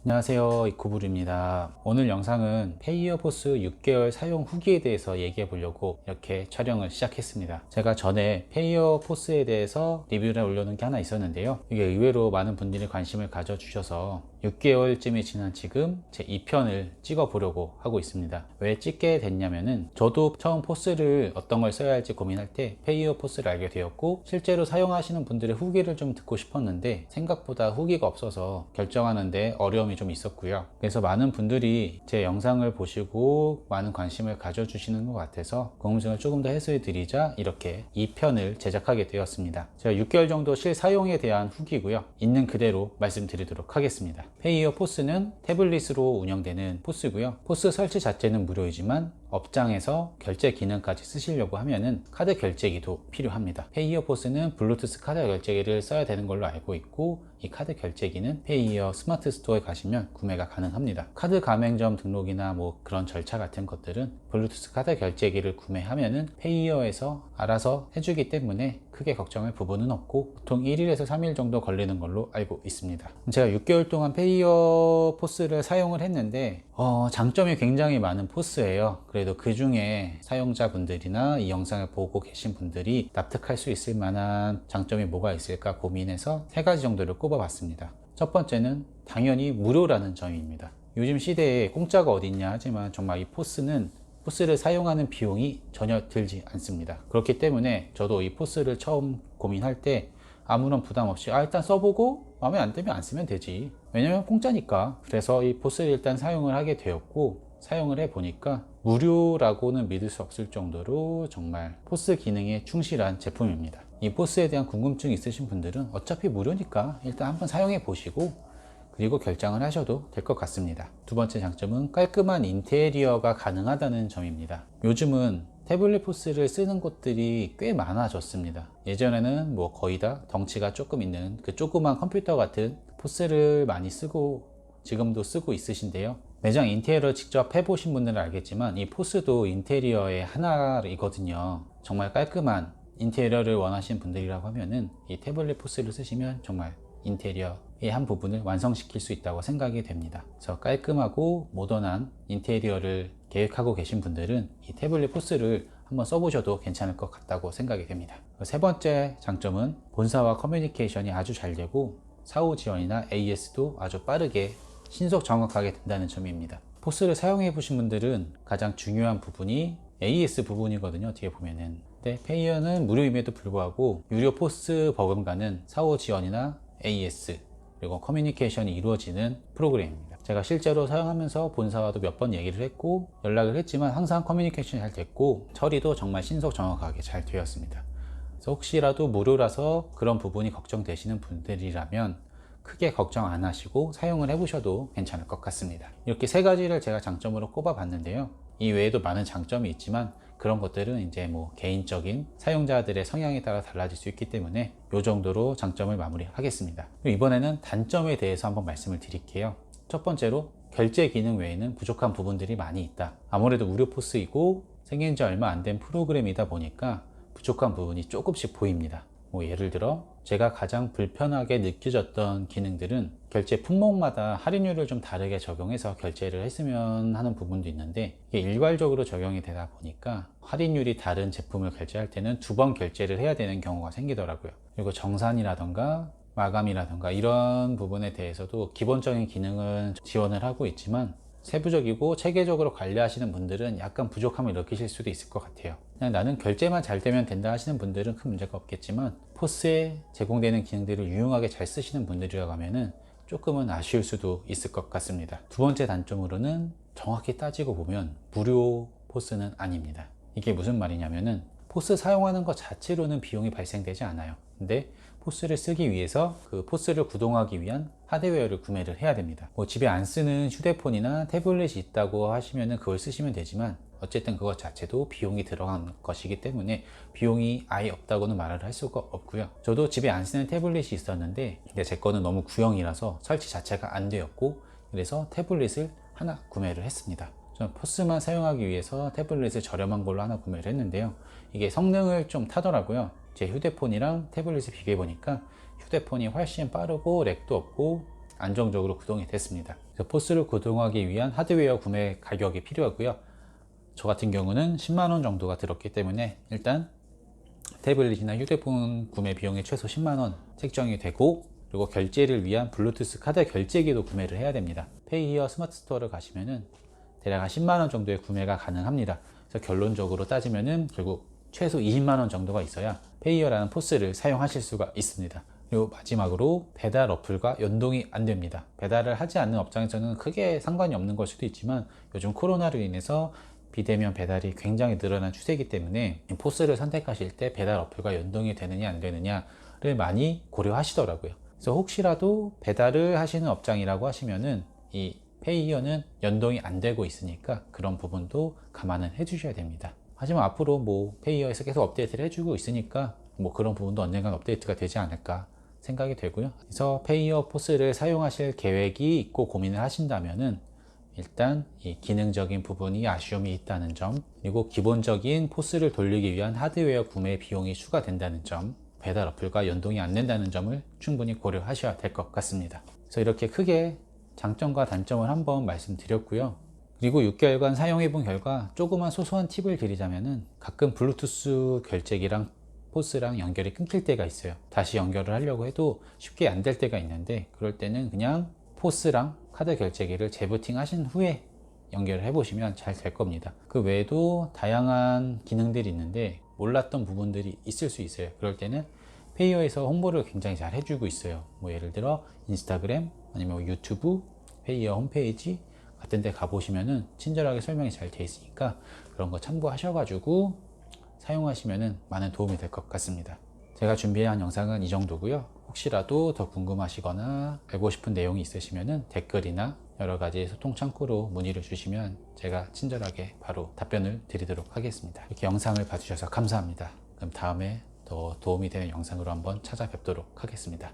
안녕하세요, 이쿠브루입니다. 오늘 영상은 페이어포스 6개월 사용 후기에 대해서 얘기해 보려고 이렇게 촬영을 시작했습니다. 제가 전에 페이어포스에 대해서 리뷰를 올려놓은 게 하나 있었는데요, 이게 의외로 많은 분들이 관심을 가져주셔서 6개월쯤이 지난 지금 제 2편을 찍어 보려고 하고 있습니다. 왜 찍게 됐냐면은 저도 처음 포스를 어떤 걸 써야 할지 고민할 때 페이어포스를 알게 되었고, 실제로 사용하시는 분들의 후기를 좀 듣고 싶었는데 생각보다 후기가 없어서 결정하는데 어려움이 좀 있었고요. 그래서 많은 분들이 제 영상을 보시고 많은 관심을 가져주시는 것 같아서 궁금증을 조금 더 해소해 드리자 이렇게 2편을 제작하게 되었습니다. 제가 6개월 정도 실사용에 대한 후기고요, 있는 그대로 말씀드리도록 하겠습니다. 페이어포스는 태블릿으로 운영되는 포스고요. 포스 설치 자체는 무료이지만 업장에서 결제 기능까지 쓰시려고 하면은 카드 결제기도 필요합니다. 페이어포스는 블루투스 카드 결제기를 써야 되는 걸로 알고 있고, 이 카드 결제기는 페이어 스마트 스토어에 가시면 구매가 가능합니다. 카드 가맹점 등록이나 뭐 그런 절차 같은 것들은 블루투스 카드 결제기를 구매하면은 페이어에서 알아서 해주기 때문에 크게 걱정할 부분은 없고, 보통 1일에서 3일 정도 걸리는 걸로 알고 있습니다. 제가 6개월 동안 페이어포스를 사용을 했는데 장점이 굉장히 많은 포스예요. 그래도 그 중에 사용자분들이나 이 영상을 보고 계신 분들이 납득할 수 있을 만한 장점이 뭐가 있을까 고민해서 3가지 정도를 꼽아봤습니다. 첫 번째는 당연히 무료라는 점입니다. 요즘 시대에 공짜가 어딨냐 하지만 정말 이 포스를 사용하는 비용이 전혀 들지 않습니다. 그렇기 때문에 저도 이 포스를 처음 고민할 때 아무런 부담 없이 일단 써보고 마음에 안 들면 안 쓰면 되지, 왜냐면 공짜니까. 그래서 이 포스를 일단 사용을 하게 되었고, 사용을 해보니까 무료라고는 믿을 수 없을 정도로 정말 포스 기능에 충실한 제품입니다. 이 포스에 대한 궁금증이 있으신 분들은 어차피 무료니까 일단 한번 사용해 보시고 그리고 결정을 하셔도 될 것 같습니다. 두 번째 장점은 깔끔한 인테리어가 가능하다는 점입니다. 요즘은 태블릿 포스를 쓰는 곳들이 꽤 많아졌습니다. 예전에는 뭐 거의 다 덩치가 조금 있는 그 조그만 컴퓨터 같은 포스를 많이 쓰고 지금도 쓰고 있으신데요, 매장 인테리어 직접 해보신 분들은 알겠지만 이 포스도 인테리어의 하나이거든요. 정말 깔끔한 인테리어를 원하시는 분들이라고 하면은 이 태블릿 포스를 쓰시면 정말 인테리어의 한 부분을 완성시킬 수 있다고 생각이 됩니다. 그래서 깔끔하고 모던한 인테리어를 계획하고 계신 분들은 이 태블릿 포스를 한번 써보셔도 괜찮을 것 같다고 생각이 됩니다. 세 번째 장점은 본사와 커뮤니케이션이 아주 잘 되고 사후 지원이나 AS도 아주 빠르게 신속 정확하게 된다는 점입니다. 포스를 사용해 보신 분들은 가장 중요한 부분이 AS 부분이거든요, 어떻게 보면은. 근데 페이어는 무료임에도 불구하고 유료 포스 버금가는 사후 지원이나 AS 그리고 커뮤니케이션이 이루어지는 프로그램입니다. 제가 실제로 사용하면서 본사와도 몇 번 얘기를 했고 연락을 했지만 항상 커뮤니케이션이 잘 됐고 처리도 정말 신속 정확하게 잘 되었습니다. 그래서 혹시라도 무료라서 그런 부분이 걱정되시는 분들이라면 크게 걱정 안 하시고 사용을 해보셔도 괜찮을 것 같습니다. 이렇게 3가지를 제가 장점으로 꼽아 봤는데요, 이 외에도 많은 장점이 있지만 그런 것들은 이제 뭐 개인적인 사용자들의 성향에 따라 달라질 수 있기 때문에 이 정도로 장점을 마무리하겠습니다. 이번에는 단점에 대해서 한번 말씀을 드릴게요. 첫 번째로 결제 기능 외에는 부족한 부분들이 많이 있다. 아무래도 무료 포스이고 생긴 지 얼마 안 된 프로그램이다 보니까 부족한 부분이 조금씩 보입니다. 뭐 예를 들어 제가 가장 불편하게 느껴졌던 기능들은 결제 품목마다 할인율을 좀 다르게 적용해서 결제를 했으면 하는 부분도 있는데, 이게 일괄적으로 적용이 되다 보니까 할인율이 다른 제품을 결제할 때는 2번 결제를 해야 되는 경우가 생기더라고요. 그리고 정산이라던가 마감이라던가 이런 부분에 대해서도 기본적인 기능은 지원을 하고 있지만 세부적이고 체계적으로 관리하시는 분들은 약간 부족함을 느끼실 수도 있을 것 같아요. 그냥 나는 결제만 잘 되면 된다 하시는 분들은 큰 문제가 없겠지만 포스에 제공되는 기능들을 유용하게 잘 쓰시는 분들이라고 하면은 조금은 아쉬울 수도 있을 것 같습니다. 두 번째 단점으로는 정확히 따지고 보면 무료 포스는 아닙니다. 이게 무슨 말이냐면은 포스 사용하는 것 자체로는 비용이 발생되지 않아요. 근데 포스를 쓰기 위해서 그 포스를 구동하기 위한 하드웨어를 구매를 해야 됩니다. 뭐 집에 안 쓰는 휴대폰이나 태블릿이 있다고 하시면 그걸 쓰시면 되지만 어쨌든 그것 자체도 비용이 들어간 것이기 때문에 비용이 아예 없다고는 말을 할 수가 없고요. 저도 집에 안 쓰는 태블릿이 있었는데 제 거는 너무 구형이라서 설치 자체가 안 되었고, 그래서 태블릿을 하나 구매를 했습니다. 저는 포스만 사용하기 위해서 태블릿을 저렴한 걸로 하나 구매를 했는데요, 이게 성능을 좀 타더라고요. 제 휴대폰이랑 태블릿을 비교해 보니까 휴대폰이 훨씬 빠르고 렉도 없고 안정적으로 구동이 됐습니다. 그래서 포스를 구동하기 위한 하드웨어 구매 가격이 필요하고요. 저 같은 경우는 10만원 정도가 들었기 때문에 일단 태블릿이나 휴대폰 구매 비용이 최소 10만원 책정이 되고, 그리고 결제를 위한 블루투스 카드 결제기도 구매를 해야 됩니다. 페이히어 스마트 스토어를 가시면은 대략 한 10만원 정도의 구매가 가능합니다. 그래서 결론적으로 따지면은 결국 최소 20만원 정도가 있어야 페이히어라는 포스를 사용하실 수가 있습니다. 그리고 마지막으로 배달 어플과 연동이 안 됩니다. 배달을 하지 않는 업장에서는 크게 상관이 없는 걸 수도 있지만, 요즘 코로나로 인해서 비대면 배달이 굉장히 늘어난 추세이기 때문에 포스를 선택하실 때 배달 어플과 연동이 되느냐 안 되느냐를 많이 고려하시더라고요. 그래서 혹시라도 배달을 하시는 업장이라고 하시면은 이 페이히어는 연동이 안 되고 있으니까 그런 부분도 감안을 해 주셔야 됩니다. 하지만 앞으로 뭐 페이히어에서 계속 업데이트를 해주고 있으니까 뭐 그런 부분도 언젠간 업데이트가 되지 않을까 생각이 되고요. 그래서 페이히어 포스를 사용하실 계획이 있고 고민을 하신다면은 일단 이 기능적인 부분이 아쉬움이 있다는 점, 그리고 기본적인 포스를 돌리기 위한 하드웨어 구매 비용이 추가된다는 점, 배달 어플과 연동이 안 된다는 점을 충분히 고려하셔야 될 것 같습니다. 그래서 이렇게 크게 장점과 단점을 한번 말씀드렸고요. 그리고 6개월간 사용해 본 결과 조그만 소소한 팁을 드리자면은, 가끔 블루투스 결제기랑 포스랑 연결이 끊길 때가 있어요. 다시 연결을 하려고 해도 쉽게 안 될 때가 있는데, 그럴 때는 그냥 포스랑 카드 결제기를 재부팅 하신 후에 연결을 해 보시면 잘 될 겁니다. 그 외에도 다양한 기능들이 있는데 몰랐던 부분들이 있을 수 있어요. 그럴 때는 페이히어에서 홍보를 굉장히 잘 해주고 있어요. 뭐 예를 들어 인스타그램 아니면 유튜브, 페이히어 홈페이지 같은 데 가보시면은 친절하게 설명이 잘 돼 있으니까 그런 거 참고하셔가지고 사용하시면은 많은 도움이 될 것 같습니다. 제가 준비한 영상은 이 정도고요. 혹시라도 더 궁금하시거나 알고 싶은 내용이 있으시면은 댓글이나 여러 가지 소통 창구로 문의를 주시면 제가 친절하게 바로 답변을 드리도록 하겠습니다. 이렇게 영상을 봐주셔서 감사합니다. 그럼 다음에 더 도움이 되는 영상으로 한번 찾아뵙도록 하겠습니다.